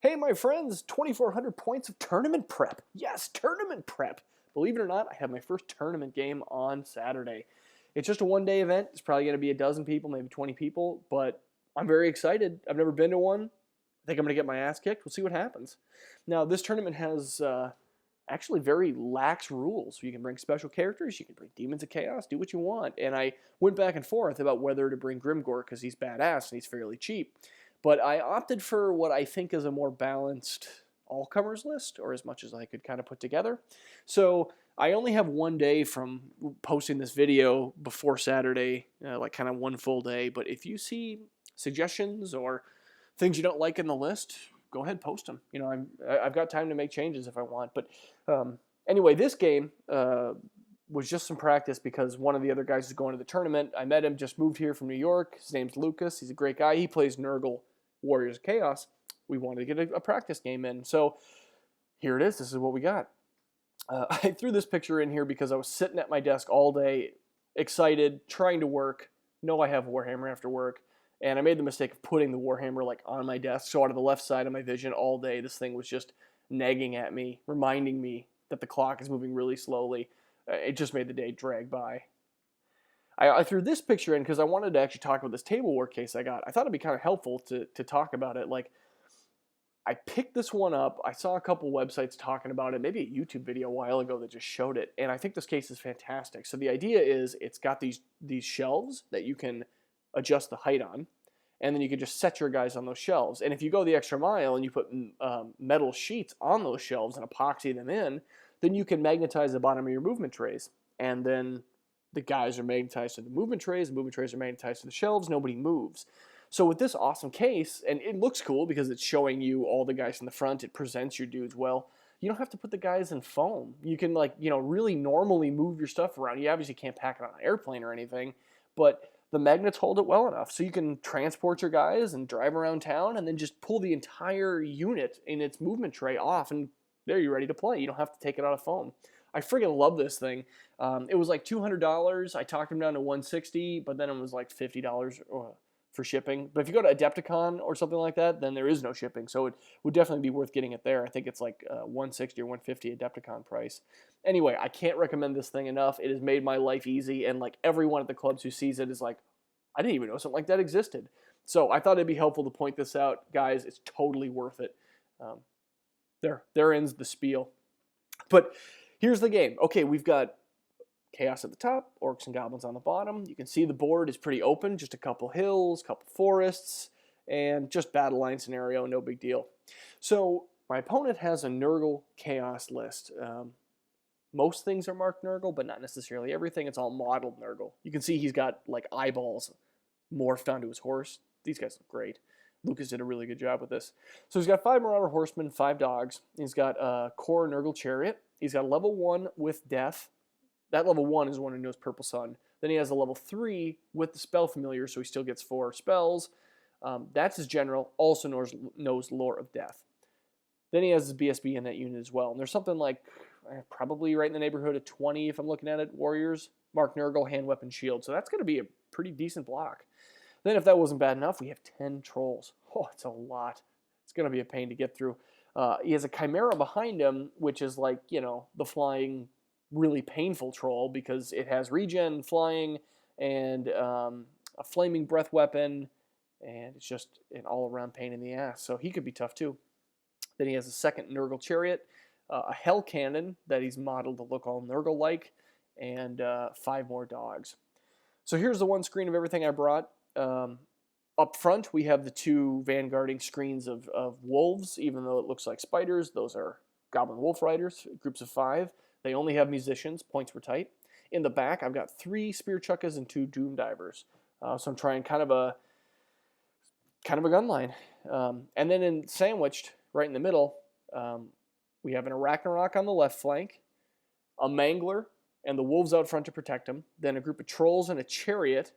Hey, my friends, 2,400 points of tournament prep. Yes, tournament prep. Believe it or not, I have my first tournament game on Saturday. It's just a one-day event. It's probably going to be a dozen people, maybe 20 people, but I'm very excited. I've never been to one. I think I'm going to get my ass kicked. We'll see what happens. Now, this tournament has actually very lax rules. You can bring special characters, you can bring Demons of Chaos, do what you want. And I went back and forth about whether to bring Gork because he's badass and he's fairly cheap. But I opted for what I think is a more balanced all-comers list, or as much as I could kind of put together. So I only have one day from posting this video before Saturday, like kind of one full day. But if you see suggestions or things you don't like in the list, go ahead, post them. You know, I've got time to make changes if I want. But anyway, this game was just some practice because one of the other guys is going to the tournament. I met him, just moved here from New York. His name's Lucas. He's a great guy. He plays Nurgle Warriors of Chaos. We wanted to get a practice game in. So here it is. This is what we got. I threw this picture in here because I was sitting at my desk all day, excited, trying to work. Know I have Warhammer after work. And I made the mistake of putting the Warhammer like on my desk. So out of the left side of my vision all day, this thing was just nagging at me, reminding me that the clock is moving really slowly. It just made the day drag by. I threw this picture in because I wanted to actually talk about this table work case I got. I thought it'd be kind of helpful to talk about it. Like, I picked this one up. I saw a couple websites talking about it, maybe a YouTube video a while ago that just showed it. And I think this case is fantastic. So the idea is it's got these shelves that you can adjust the height on, and then you can just set your guys on those shelves. And if you go the extra mile and you put metal sheets on those shelves and epoxy them in, then you can magnetize the bottom of your movement trays. And then the guys are magnetized to the movement trays are magnetized to the shelves, nobody moves. So with this awesome case, and it looks cool because it's showing you all the guys in the front, it presents your dudes well, you don't have to put the guys in foam. You can, like, you know, really normally move your stuff around. You obviously can't pack it on an airplane or anything, but the magnets hold it well enough so you can transport your guys and drive around town and then just pull the entire unit in its movement tray off, and there you're ready to play. You don't have to take it out of foam. I friggin' love this thing. It was like $200. I talked them down to $160, but then it was like $50 for shipping. But if you go to Adepticon or something like that, then there is no shipping. So it would definitely be worth getting it there. I think it's like $160 or $150 Adepticon price. Anyway, I can't recommend this thing enough. It has made my life easy, and like everyone at the clubs who sees it is like, I didn't even know something like that existed. So I thought it'd be helpful to point this out. Guys, it's totally worth it. There ends the spiel. But here's the game. Okay, we've got Chaos at the top, Orcs and Goblins on the bottom. You can see the board is pretty open, just a couple hills, couple forests, and just battle line scenario, no big deal. So my opponent has a Nurgle Chaos list. Most things are marked Nurgle, but not necessarily everything. It's all modeled Nurgle. You can see he's got like eyeballs morphed onto his horse. These guys look great. Lucas did a really good job with this. So he's got 5 Marauder Horsemen, 5 Dogs. He's got a core Nurgle Chariot. He's got a level 1 with Death. That level 1 is one who knows Purple Sun. Then he has a level 3 with the Spell Familiar, so he still gets 4 spells. That's his general, also knows Lore of Death. Then he has his BSB in that unit as well. And there's something like probably right in the neighborhood of 20, if I'm looking at it, Warriors, Mark Nurgle, Hand, Weapon, Shield. So that's going to be a pretty decent block. Then if that wasn't bad enough, we have 10 Trolls. Oh, it's a lot. It's going to be a pain to get through. He has a Chimera behind him, which is like, you know, the flying, really painful troll because it has regen, flying, and a flaming breath weapon, and it's just an all-around pain in the ass. So he could be tough too. Then he has a second Nurgle Chariot, a Hell Cannon that he's modeled to look all Nurgle-like, and 5 more dogs. So here's the one screen of everything I brought. Up front, we have the 2 vanguarding screens of wolves, even though it looks like spiders. Those are Goblin Wolf Riders, groups of 5. They only have musicians. Points were tight. In the back, I've got 3 Spear Chuckas and 2 Doom Divers. So I'm trying kind of a gun line. And then sandwiched right in the middle, we have an Arachnarok on the left flank, a Mangler, and the wolves out front to protect him. Then a group of Trolls and a Chariot.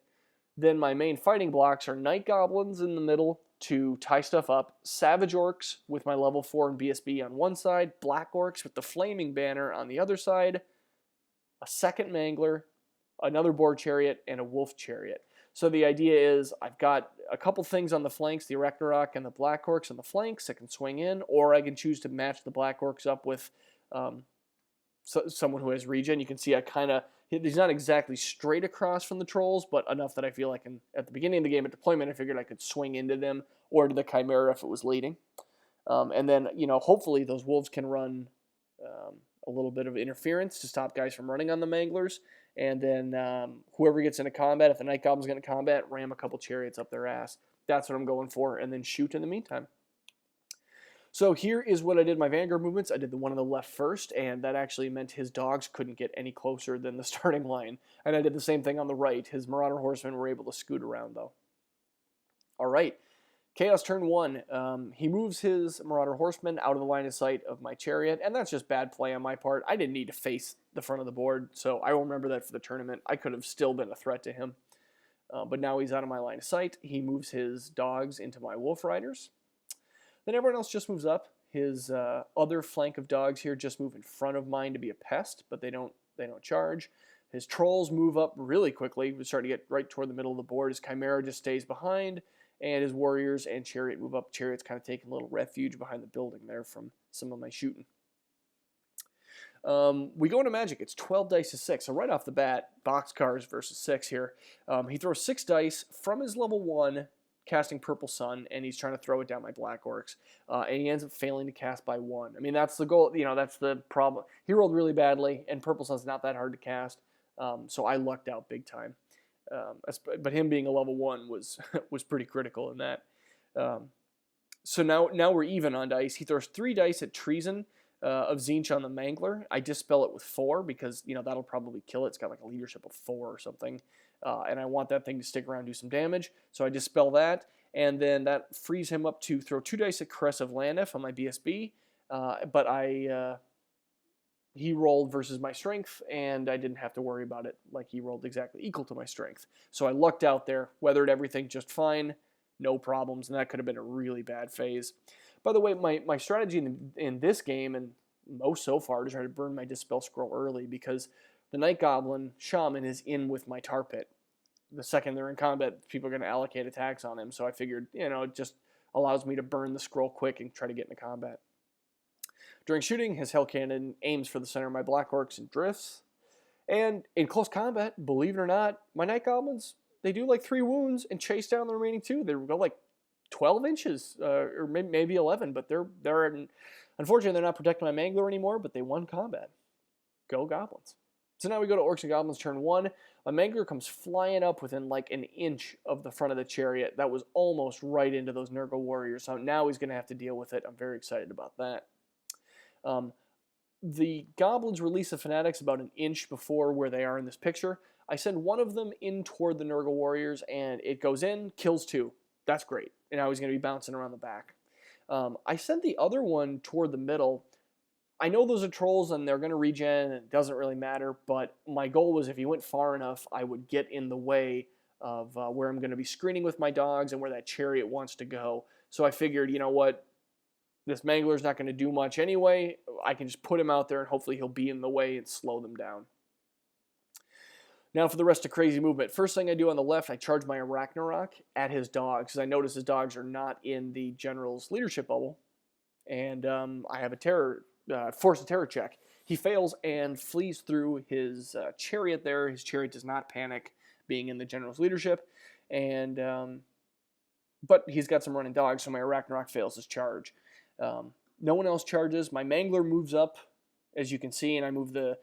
Then my main fighting blocks are Night Goblins in the middle to tie stuff up, Savage Orcs with my level 4 and BSB on one side, Black Orcs with the Flaming Banner on the other side, a second Mangler, another Boar Chariot, and a Wolf Chariot. So the idea is I've got a couple things on the flanks, the Arachnarok and the Black Orcs on the flanks that can swing in, or I can choose to match the Black Orcs up with someone who has regen. You can see I kind of, he's not exactly straight across from the trolls, but enough that I feel like at the beginning of the game at deployment, I figured I could swing into them or to the Chimera if it was leading. And then, hopefully those wolves can run a little bit of interference to stop guys from running on the Manglers. And then whoever gets into combat, if the Night Goblins get into combat, ram a couple chariots up their ass. That's what I'm going for, and then shoot in the meantime. So here is what I did my Vanguard movements. I did the one on the left first, and that actually meant his dogs couldn't get any closer than the starting line. And I did the same thing on the right. His Marauder Horsemen were able to scoot around, though. All right. Chaos turn 1. He moves his Marauder Horsemen out of the line of sight of my chariot, and that's just bad play on my part. I didn't need to face the front of the board, so I will remember that for the tournament. I could have still been a threat to him. But now he's out of my line of sight. He moves his dogs into my Wolf Riders. Then everyone else just moves up. His other flank of dogs here just move in front of mine to be a pest, but they don't charge. His trolls move up really quickly. We start to get right toward the middle of the board. His Chimera just stays behind, and his warriors and chariot move up. Chariot's kind of taking a little refuge behind the building there from some of my shooting. We go into Magic. It's 12 dice to 6. So right off the bat, boxcars versus 6 here. He throws 6 dice from his level 1, casting Purple Sun, and he's trying to throw it down my Black Orcs. And he ends up failing to cast by 1. I mean, that's the goal. That's the problem. He rolled really badly, and Purple Sun's not that hard to cast. So I lucked out big time. But him being a level 1 was pretty critical in that. So now we're even on dice. He throws 3 dice at Treason of Tzeentch on the Mangler. I dispel it with 4 because that'll probably kill it. It's got like a leadership of 4 or something. And I want that thing to stick around and do some damage. So I dispel that, and then that frees him up to throw 2 dice at Caress of Landif on my BSB. But he rolled versus my strength, and I didn't have to worry about it. Like, he rolled exactly equal to my strength. So I lucked out there, weathered everything just fine, no problems, and that could have been a really bad phase. By the way, my strategy in this game, and most so far, to try to burn my Dispel Scroll early, because the Night Goblin Shaman is in with my Tar Pit. The second they're in combat, people are going to allocate attacks on him, so I figured, it just allows me to burn the scroll quick and try to get into combat. During shooting, his Hell Cannon aims for the center of my Black Orcs and drifts. And in close combat, believe it or not, my Night Goblins, they do like 3 wounds and chase down the remaining 2. They go like 12 inches, or maybe 11, but unfortunately, they're not protecting my Mangler anymore, but they won combat. Go Goblins. So now we go to Orcs and Goblins turn 1. My Mangler comes flying up within like an inch of the front of the chariot. That was almost right into those Nurgle warriors. So now he's going to have to deal with it. I'm very excited about that. The Goblins release the Fanatics about an inch before where they are in this picture. I send one of them in toward the Nurgle warriors, and it goes in, kills 2. That's great. And now he's going to be bouncing around the back. I sent the other one toward the middle. I know those are trolls and they're going to regen, and it doesn't really matter, but my goal was if he went far enough, I would get in the way of where I'm going to be screening with my dogs and where that chariot wants to go. So I figured, you know what, this Mangler's not going to do much anyway. I can just put him out there and hopefully he'll be in the way and slow them down. Now for the rest of crazy movement. First thing I do on the left, I charge my Arachnarok at his dogs, because I notice his dogs are not in the general's leadership bubble. And I have a force a terror check. He fails and flees through his chariot there. His chariot does not panic being in the general's leadership. And but he's got some running dogs, so my Arachnarok fails his charge. No one else charges. My Mangler moves up, as you can see, and I move the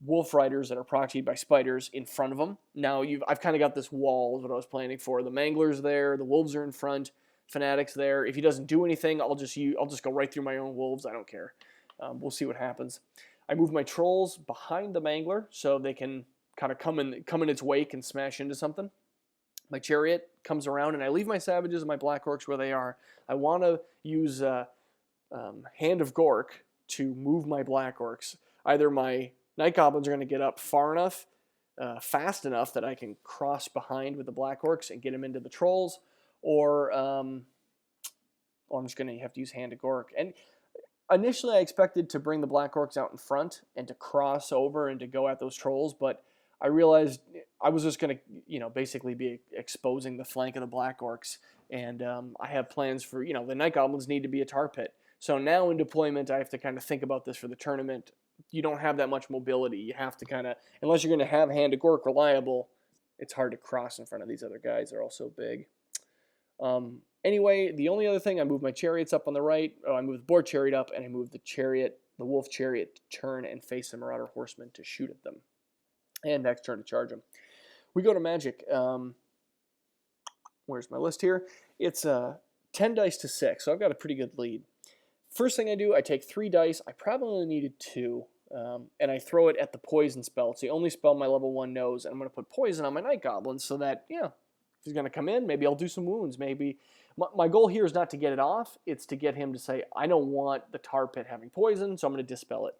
Wolf Riders that are proxied by spiders in front of him. Now I've kind of got this wall is what I was planning for. The Mangler's there, the Wolves are in front, Fanatics there. If he doesn't do anything, I'll just go right through my own Wolves. I don't care. We'll see what happens. I move my Trolls behind the Mangler so they can kind of come in its wake and smash into something. My Chariot comes around, and I leave my Savages and my Black Orcs where they are. I want to use Hand of Gork to move my Black Orcs. Either my Night Goblins are going to get up far enough, fast enough that I can cross behind with the Black Orcs and get them into the Trolls, or I'm just going to have to use Hand of Gork. And initially I expected to bring the Black Orcs out in front and to cross over and to go at those Trolls, but I realized I was just going to, basically be exposing the flank of the Black Orcs. And I have plans for, the Night Goblins need to be a tar pit. So now in deployment, I have to kind of think about this for the tournament. You don't have that much mobility. You have to kind of, unless you're going to have Hand of Gork reliable, it's hard to cross in front of these other guys. They're all so big. Anyway, the only other thing, I moved my chariots up on the right. I moved the boar chariot up, and I moved the wolf chariot to turn and face the Marauder horsemen to shoot at them. And next turn to charge them. We go to Magic. Where's my list here? It's 10 dice to 6, so I've got a pretty good lead. First thing I do, I take 3 dice. I probably only needed 2, and I throw it at the poison spell. It's the only spell my level 1 knows, and I'm going to put poison on my Night Goblins so that, if he's going to come in, maybe I'll do some wounds. Maybe my goal here is not to get it off. It's to get him to say, I don't want the tar pit having poison, so I'm going to dispel it.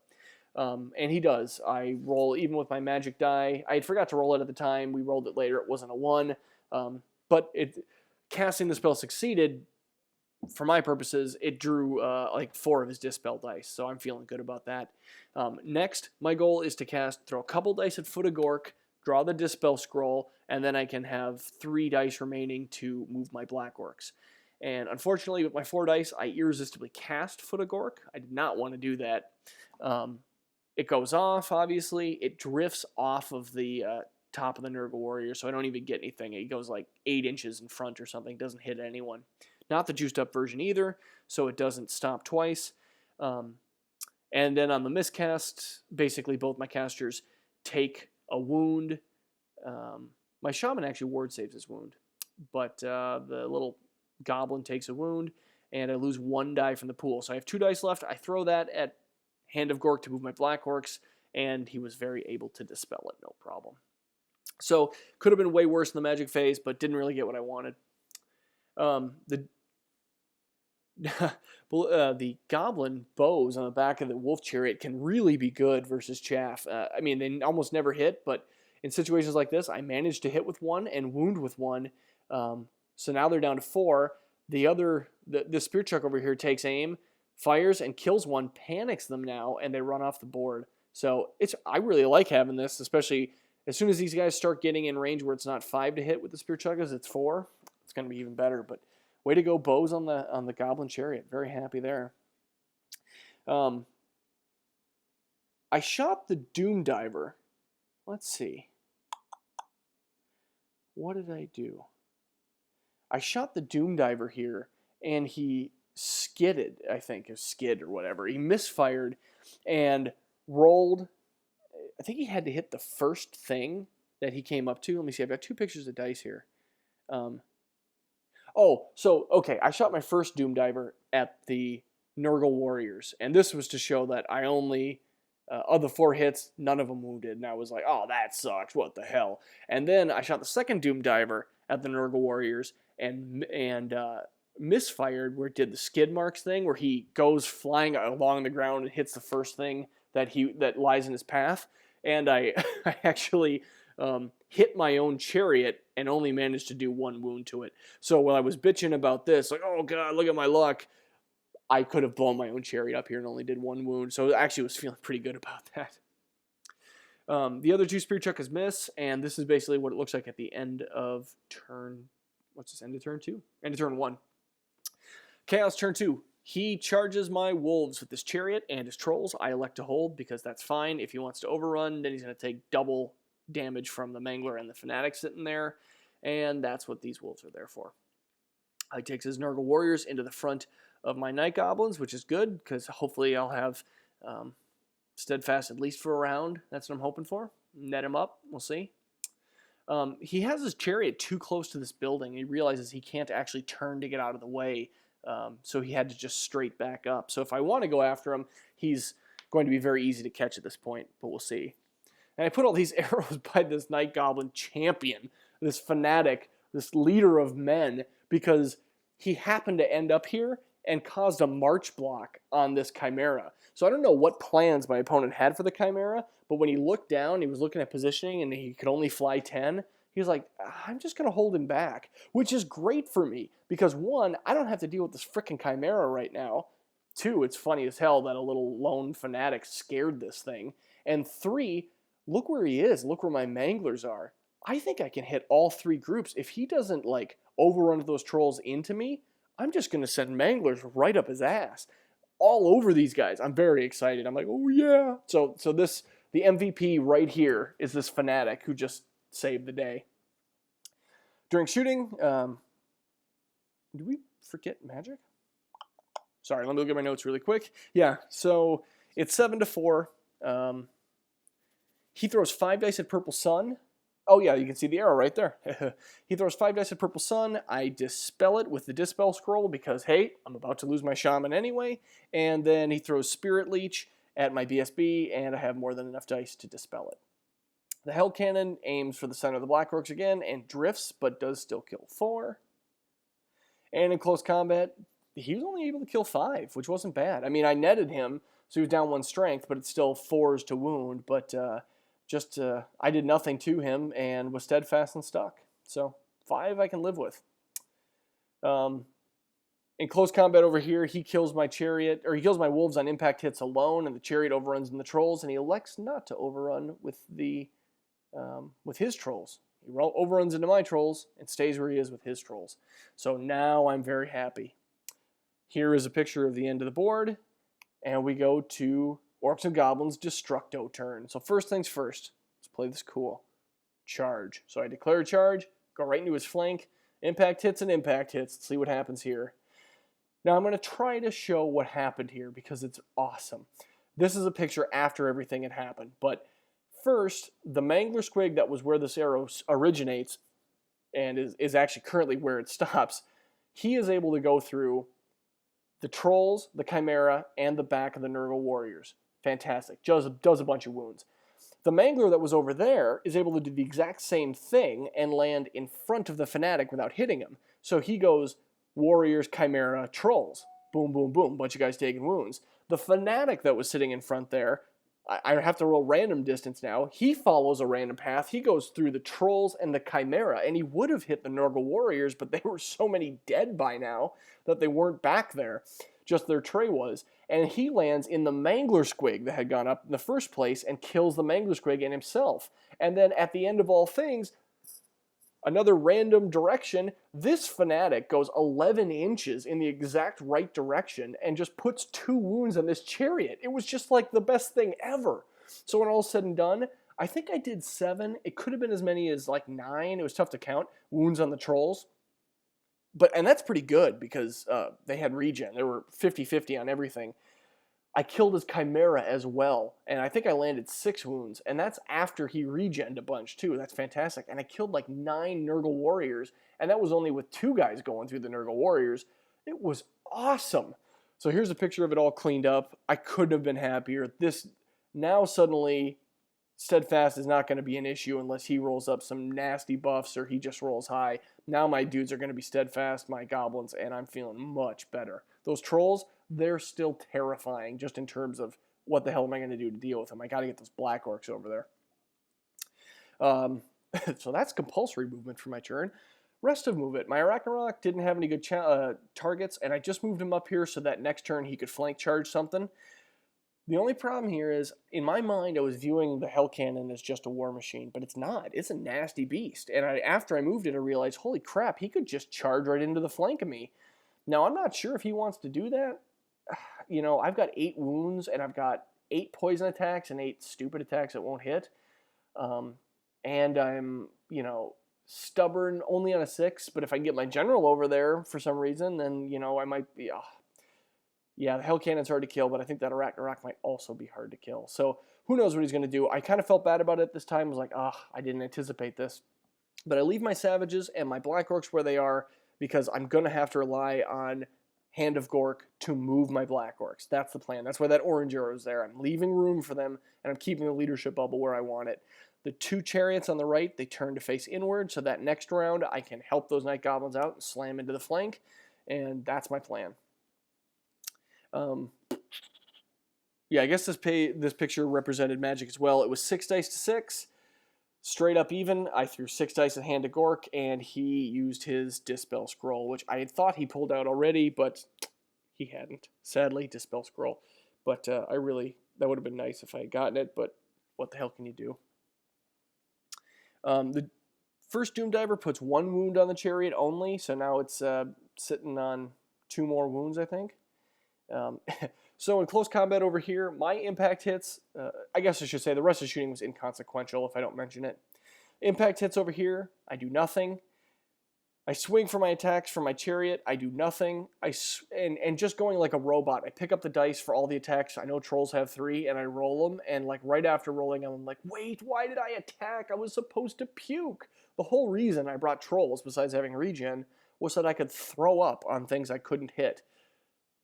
And he does. I roll, even with my magic die. I forgot to roll it at the time. We rolled it later. It wasn't a 1. But casting the spell succeeded. For my purposes, it drew like 4 of his dispel dice, so I'm feeling good about that. Next, my goal is to throw a couple dice at foot of Gork, draw the dispel scroll, and then I can have 3 dice remaining to move my Black Orcs. And unfortunately, with my 4 dice, I irresistibly cast foot of Gork. I did not want to do that. It goes off, obviously. It drifts off of the top of the Nurgle warrior, so I don't even get anything. It goes like 8 inches in front or something. Doesn't hit anyone. Not the juiced up version either, so it doesn't stop twice. And then on the miscast, basically both my casters take a wound. My shaman actually ward saves his wound, but the little goblin takes a wound, and I lose 1 die from the pool. So I have 2 dice left. I throw that at Hand of Gork to move my Black Orcs, and he was very able to dispel it, no problem. So could have been way worse in the magic phase, but didn't really get what I wanted. The goblin bows on the back of the wolf chariot can really be good versus chaff. I mean, they almost never hit, but in situations like this, I managed to hit with 1 and wound with 1. So now they're down to 4. The spear chuck over here takes aim, fires, and kills 1, panics them now, and they run off the board. So I really like having this, especially as soon as these guys start getting in range where it's not 5 to hit with the spear chuckers, it's 4. It's going to be even better, but way to go, bows on the goblin chariot. Very happy there. I shot the Doom Diver. Let's see. What did I do? I shot the Doom Diver here, and he skidded, I think, or skid or whatever. He misfired and rolled. I think he had to hit the first thing that he came up to. Let me see. I've got 2 pictures of dice here. I shot my first Doom Diver at the Nurgle Warriors, and this was to show that I only, of the 4 hits, none of them wounded, and I was like, oh, that sucks, what the hell. And then I shot the second Doom Diver at the Nurgle Warriors, and misfired, where it did the skid marks thing, where he goes flying along the ground and hits the first thing that lies in his path, and I actually hit my own chariot and only managed to do 1 wound to it. So while I was bitching about this, like, oh god, look at my luck, I could have blown my own chariot up here and only did 1 wound. So I actually was feeling pretty good about that. The other 2 spear chuckers miss, and this is basically what it looks like at the end of turn. What's this? End of turn 2? End of turn 1. Chaos turn 2. He charges my wolves with his chariot and his trolls. I elect to hold because that's fine. If he wants to overrun, then he's going to take double damage from the Mangler and the Fanatic sitting there, and that's what these wolves are there for. He takes his Nurgle Warriors into the front of my Night Goblins, which is good, because hopefully I'll have Steadfast at least for a round. That's what I'm hoping for. Net him up. We'll see. He has his chariot too close to this building. He realizes he can't actually turn to get out of the way, so he had to just straight back up. So if I want to go after him, he's going to be very easy to catch at this point, but we'll see. And I put all these arrows by this Night Goblin champion, this fanatic, this leader of men, because he happened to end up here and caused a march block on this Chimera. So I don't know what plans my opponent had for the Chimera, but when he looked down, he was looking at positioning, and he could only fly 10. He was like, I'm just going to hold him back, which is great for me, because 1, I don't have to deal with this frickin' Chimera right now. 2, it's funny as hell that a little lone fanatic scared this thing. And 3, look where he is. Look where my manglers are. I think I can hit all 3 groups. If he doesn't, like, overrun those trolls into me, I'm just going to send manglers right up his ass. All over these guys. I'm very excited. I'm like, oh, yeah. So the MVP right here is this fanatic who just saved the day. During shooting, did we forget magic? Sorry, let me look at my notes really quick. Yeah, so it's 7-4. He throws 5 dice at Purple Sun. Oh yeah, you can see the arrow right there. He throws 5 dice at Purple Sun. I dispel it with the Dispel Scroll because, hey, I'm about to lose my Shaman anyway. And then he throws Spirit Leech at my BSB, and I have more than enough dice to dispel it. The Hell Cannon aims for the center of the Black Orcs again and drifts, but does still kill 4. And in close combat, he was only able to kill 5, which wasn't bad. I mean, I netted him, so he was down 1 strength, but it's still 4s to wound. But I did nothing to him and was steadfast and stuck. So 5 I can live with. In close combat over here, he kills my chariot, or he kills my wolves on impact hits alone, and the chariot overruns in the trolls, and he elects not to overrun with his trolls. He overruns into my trolls and stays where he is with his trolls. So now I'm very happy. Here is a picture of the end of the board, and we go to Orcs and Goblins Destructo turn. So first things first, let's play this cool. Charge. So I declare a charge, go right into his flank, impact hits and impact hits. Let's see what happens here. Now I'm going to try to show what happened here because it's awesome. This is a picture after everything had happened, but first, the Mangler Squig that was where this arrow originates and is actually currently where it stops, he is able to go through the Trolls, the Chimera, and the back of the Nurgle Warriors. Fantastic. Does a bunch of wounds. The Mangler that was over there is able to do the exact same thing and land in front of the Fanatic without hitting him. So he goes Warriors, Chimera, Trolls. Boom, boom, boom. Bunch of guys taking wounds. The Fanatic that was sitting in front there, I have to roll random distance now. He follows a random path. He goes through the Trolls and the Chimera, and he would have hit the Nurgle Warriors, but they were so many dead by now that they weren't back there. Just their tray was. And he lands in the Mangler Squig that had gone up in the first place and kills the Mangler Squig and himself. And then at the end of all things, another random direction, this Fanatic goes 11 inches in the exact right direction and just puts 2 wounds on this chariot. It was just like the best thing ever. So when all is said and done, I think I did 7. It could have been as many as like 9. It was tough to count. Wounds on the Trolls. And that's pretty good because they had regen. They were 50-50 on everything. I killed his Chimera as well, and I think I landed 6 wounds, and that's after he regened a bunch too. That's fantastic. And I killed like 9 Nurgle Warriors, and that was only with 2 guys going through the Nurgle Warriors. It was awesome. So here's a picture of it all cleaned up. I couldn't have been happier. This now suddenly Steadfast is not going to be an issue unless he rolls up some nasty buffs or he just rolls high. Now my dudes are going to be Steadfast, my Goblins, and I'm feeling much better. Those Trolls, they're still terrifying just in terms of what the hell am I going to do to deal with them. I got to get those Black Orcs over there. So that's compulsory movement for my turn. Rest of movement. My Arachnarok didn't have any good targets, and I just moved him up here so that next turn he could flank charge something. The only problem here is, in my mind, I was viewing the Hell Cannon as just a war machine, but it's not. It's a nasty beast. And after I moved it, I realized, holy crap, he could just charge right into the flank of me. Now, I'm not sure if he wants to do that. You know, I've got 8 wounds, and I've got 8 poison attacks and 8 stupid attacks that won't hit. And I'm, you know, stubborn only on a 6, but if I can get my general over there for some reason, then, you know, I might be... Yeah, the Hell Cannon's hard to kill, but I think that Arachnarok might also be hard to kill. So who knows what he's going to do. I kind of felt bad about it this time. I was like, I didn't anticipate this. But I leave my Savages and my Black Orcs where they are because I'm going to have to rely on Hand of Gork to move my Black Orcs. That's the plan. That's why that orange arrow is there. I'm leaving room for them, and I'm keeping the leadership bubble where I want it. The 2 chariots on the right, they turn to face inward, so that next round I can help those Night Goblins out and slam into the flank, and that's my plan. Yeah, I guess this picture represented magic as well. It was 6 dice to 6, straight up even. I threw 6 dice at Hand of Gork, and he used his Dispel Scroll, which I had thought he pulled out already, but he hadn't. Sadly, Dispel Scroll. But that would have been nice if I had gotten it, but what the hell can you do? The first Doom Diver puts 1 wound on the chariot only, so now it's sitting on 2 more wounds, I think. So in close combat over here, my impact hits, I guess I should say the rest of the shooting was inconsequential if I don't mention it. Impact hits over here, I do nothing. I swing for my attacks from my chariot, I do nothing. And just going like a robot, I pick up the dice for all the attacks. I know trolls have 3, and I roll them, and like right after rolling them, I'm like, wait, why did I attack? I was supposed to puke. The whole reason I brought trolls, besides having regen, was that I could throw up on things I couldn't hit.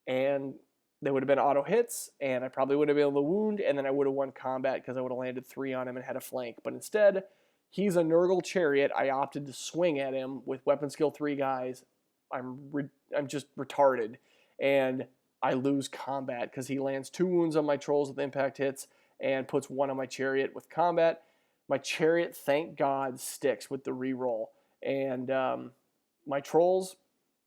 And they would have been auto hits, and I probably would have been able to wound, and then I would have won combat because I would have landed 3 on him and had a flank. But instead, he's a Nurgle chariot. I opted to swing at him with weapon skill 3 guys. I'm just retarded, and I lose combat because he lands 2 wounds on my trolls with impact hits and puts 1 on my chariot with combat. My chariot, thank God, sticks with the reroll, and my trolls,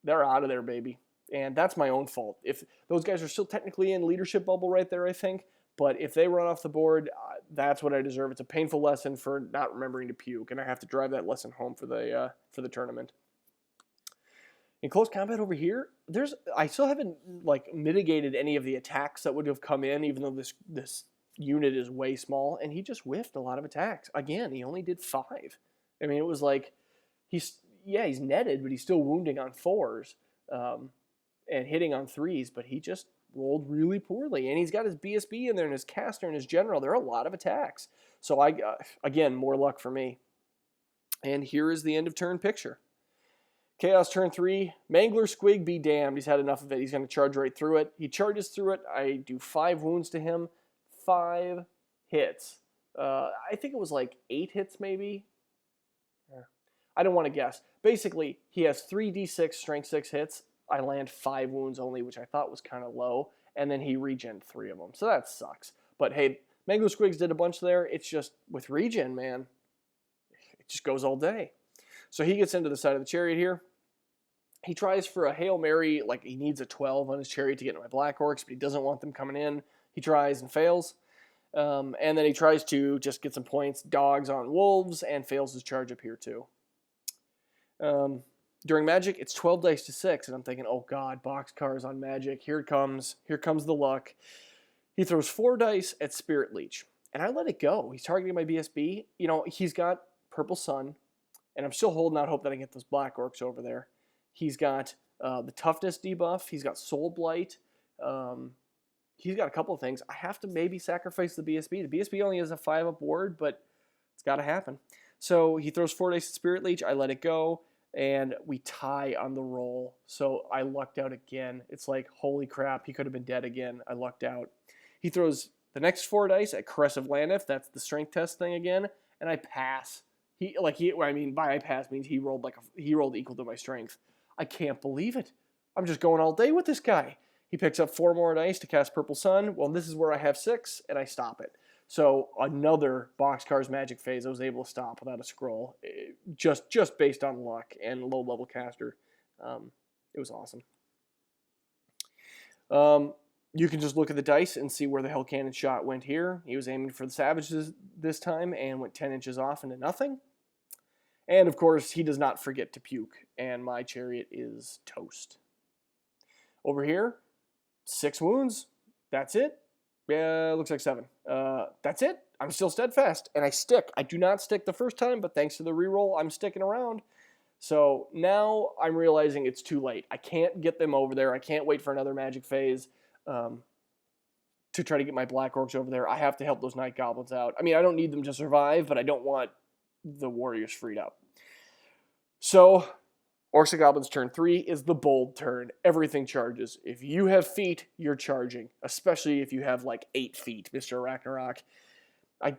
they're out of there, baby. And that's my own fault. If those guys are still technically in leadership bubble right there, I think. But if they run off the board, that's what I deserve. It's a painful lesson for not remembering to puke, and I have to drive that lesson home for the tournament. In close combat over here, I still haven't like mitigated any of the attacks that would have come in, even though this unit is way small, and he just whiffed a lot of attacks. Again, he only did 5. I mean, it was like he's netted, but he's still wounding on 4s. And hitting on 3s, but he just rolled really poorly. And he's got his BSB in there and his caster and his general. There are a lot of attacks. So again, more luck for me. And here is the end of turn picture. Chaos turn 3. Mangler Squig be damned. He's had enough of it. He's going to charge right through it. He charges through it. I do 5 wounds to him. 5 hits. I think it was like 8 hits maybe. I don't want to guess. Basically, he has 3d6 strength 6 hits. I land 5 wounds only, which I thought was kind of low, and then he regened 3 of them. So that sucks. But hey, Mangler Squigs did a bunch there. It's just, with regen, man, it just goes all day. So he gets into the side of the chariot here. He tries for a Hail Mary, like he needs a 12 on his chariot to get into my Black Orcs, but he doesn't want them coming in. He tries and fails. And then he tries to just get some points, dogs on wolves, and fails his charge up here too. During Magic, it's 12 dice to 6, and I'm thinking, oh god, boxcars on Magic, here it comes. Here comes the luck. He throws 4 dice at Spirit Leech, and I let it go. He's targeting my BSB. You know, he's got Purple Sun, and I'm still holding out hope that I get those Black Orcs over there. He's got the Toughness debuff. He's got Soul Blight. He's got a couple of things. I have to maybe sacrifice the BSB. The BSB only has a 5-up ward, but it's got to happen. So he throws 4 dice at Spirit Leech. I let it go. And we tie on the roll. So I lucked out again. It's like, holy crap, he could have been dead again. I lucked out. He throws the next 4 dice at Caress of Landif. That's the strength test thing again. And I pass. By I pass means he rolled equal to my strength. I can't believe it. I'm just going all day with this guy. He picks up 4 more dice to cast Purple Sun. Well, this is where I have 6, and I stop it. So another Boxcars Magic phase I was able to stop without a scroll, just based on luck and low-level caster. It was awesome. You can just look at the dice and see where the Hell Cannon shot went here. He was aiming for the Savages this time and went 10 inches off into nothing. And, of course, he does not forget to puke, and my chariot is toast. Over here, 6 wounds. That's it. Yeah, looks like 7. That's it. I'm still steadfast, and I stick. I do not stick the first time, but thanks to the reroll, I'm sticking around. So now I'm realizing it's too late. I can't get them over there. I can't wait for another Magic phase to try to get my Black Orcs over there. I have to help those Night Goblins out. I mean, I don't need them to survive, but I don't want the Warriors freed up. So Orcs and Goblins turn 3 is the bold turn. Everything charges. If you have feet, you're charging. Especially if you have like 8 feet, Mr. Ragnarok. I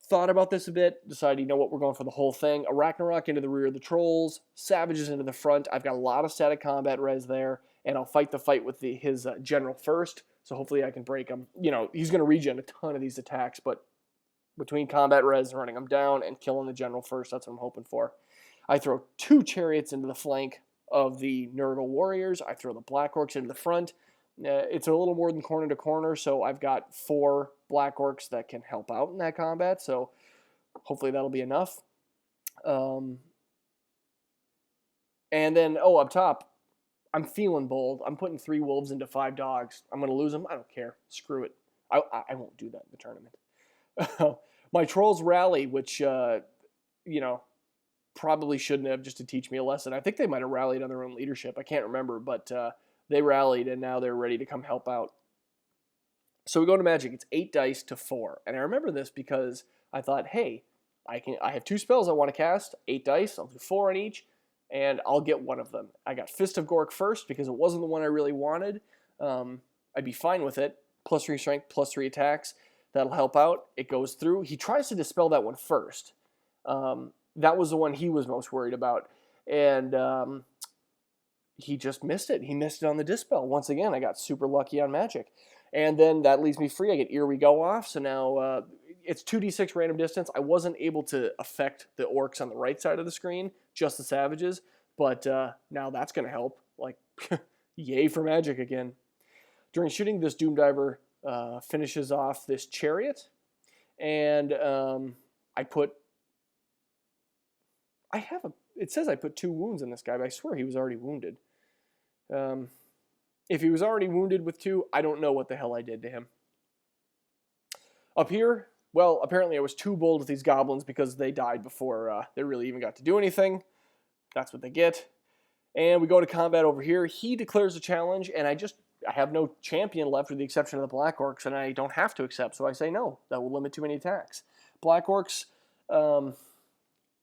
thought about this a bit, decided, you know what, we're going for the whole thing. A Ragnarok into the rear of the Trolls, Savages into the front. I've got a lot of static combat res there, and I'll fight the fight with his General first, so hopefully I can break him. You know, he's going to regen a ton of these attacks, but between combat res, running him down, and killing the General first, that's what I'm hoping for. I throw 2 Chariots into the flank of the Nurgle Warriors. I throw the Black Orcs into the front. It's a little more than corner to corner, so I've got 4 Black Orcs that can help out in that combat, so hopefully that'll be enough. And then, oh, up top, I'm feeling bold. I'm putting 3 wolves into 5 dogs. I'm going to lose them. I don't care. Screw it. I won't do that in the tournament. My trolls rally, which, probably shouldn't have, just to teach me a lesson. I think they might have rallied on their own leadership. I can't remember, but they rallied, and now they're ready to come help out. So we go to Magic. It's 8 dice to 4. And I remember this because I thought, hey, I have 2 spells I want to cast, 8 dice. I'll do 4 on each, and I'll get one of them. I got Fist of Gork first because it wasn't the one I really wanted. I'd be fine with it. +3 strength, +3 attacks. That'll help out. It goes through. He tries to dispel that one first. That was the one he was most worried about. And he just missed it. He missed it on the dispel. Once again, I got super lucky on Magic. And then that leaves me free. I get Ear We Go off. So now it's 2d6 random distance. I wasn't able to affect the orcs on the right side of the screen, just the savages. But now that's going to help. Like, yay for Magic again. During shooting, this Doom Diver finishes off this chariot. And it says I put 2 wounds in this guy, but I swear he was already wounded. If he was already wounded with 2, I don't know what the hell I did to him. Up here, well, apparently I was too bold with these goblins because they died before they really even got to do anything. That's what they get. And we go to combat over here. He declares a challenge, and I have no champion left with the exception of the Black Orcs, and I don't have to accept, so I say no. That will limit too many attacks. Black Orcs,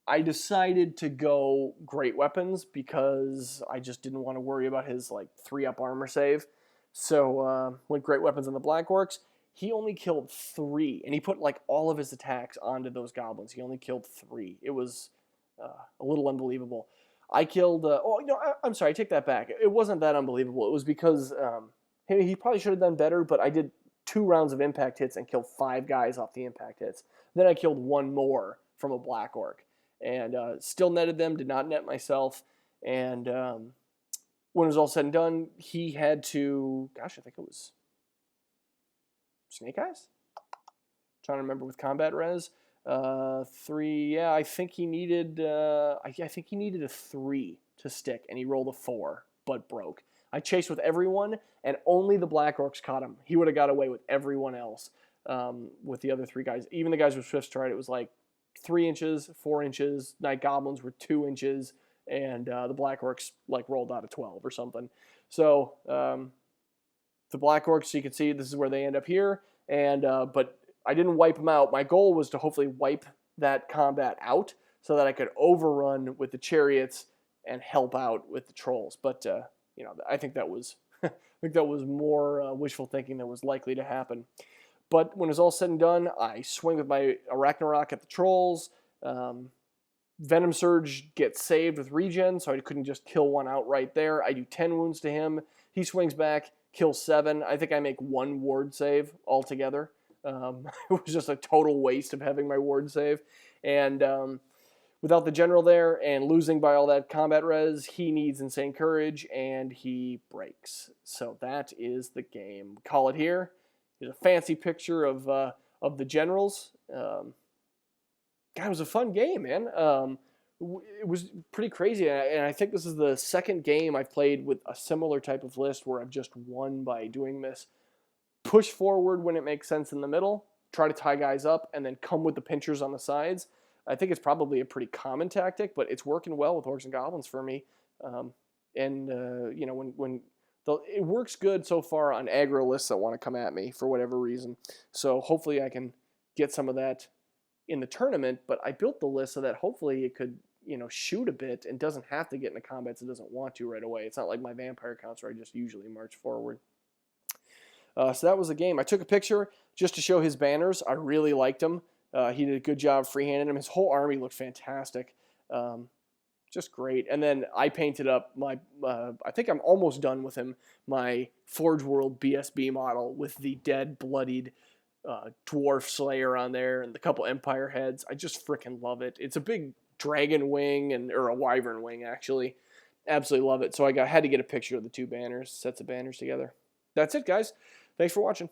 I decided to go Great Weapons because I just didn't want to worry about his 3-up armor save. So went Great Weapons on the Black Orcs. He only killed 3, and he put all of his attacks onto those goblins. He only killed 3. It was a little unbelievable. I killed... I'm sorry, I take that back. It wasn't that unbelievable. It was because he probably should have done better, but I did 2 rounds of impact hits and killed 5 guys off the impact hits. Then I killed 1 more from a Black Orc. And still netted them, did not net myself. And when it was all said and done, he had to, I think it was Snake Eyes? Trying to remember with combat res. 3, yeah, I think he needed, I think he needed a 3 to stick, and he rolled a 4, but broke. I chased with everyone, and only the Black Orcs caught him. He would have got away with everyone else with the other 3 guys. Even the guys with Swift Stride, it was 3 inches, 4 inches. Night Goblins were 2 inches, and the Black Orcs rolled out of 12 or something. So the Black Orcs, so you can see this is where they end up here. And but I didn't wipe them out. My goal was to hopefully wipe that combat out so that I could overrun with the chariots and help out with the trolls. But I think that was more wishful thinking than was likely to happen. But when it's all said and done, I swing with my Arachnarok at the trolls. Venom Surge gets saved with regen, so I couldn't just kill one outright there. I do 10 wounds to him. He swings back, kills 7. I think I make 1 ward save altogether. It was just a total waste of having my ward save. And without the general there and losing by all that combat res, he needs Insane Courage, and he breaks. So that is the game. Call it here. Here's a fancy picture of the generals. God, it was a fun game, man. It was pretty crazy, and I think this is the second game I've played with a similar type of list where I've just won by doing this. Push forward when it makes sense in the middle, try to tie guys up, and then come with the pinchers on the sides. I think it's probably a pretty common tactic, but it's working well with Orcs and Goblins for me. It works good so far on aggro lists that want to come at me for whatever reason. So hopefully I can get some of that in the tournament, but I built the list so that hopefully it could, shoot a bit and doesn't have to get into combats it doesn't want to right away. It's not like my vampire counts where I just usually march forward. So that was the game. I took a picture just to show his banners. I really liked him. He did a good job freehanding him. His whole army looked fantastic. Just great. And then I painted up I think I'm almost done with him, my Forge World BSB model with the dead, bloodied dwarf slayer on there and the couple empire heads. I just freaking love it. It's a big dragon wing or a wyvern wing, actually. Absolutely love it. So I had to get a picture of the 2 banners, sets of banners together. That's it, guys. Thanks for watching.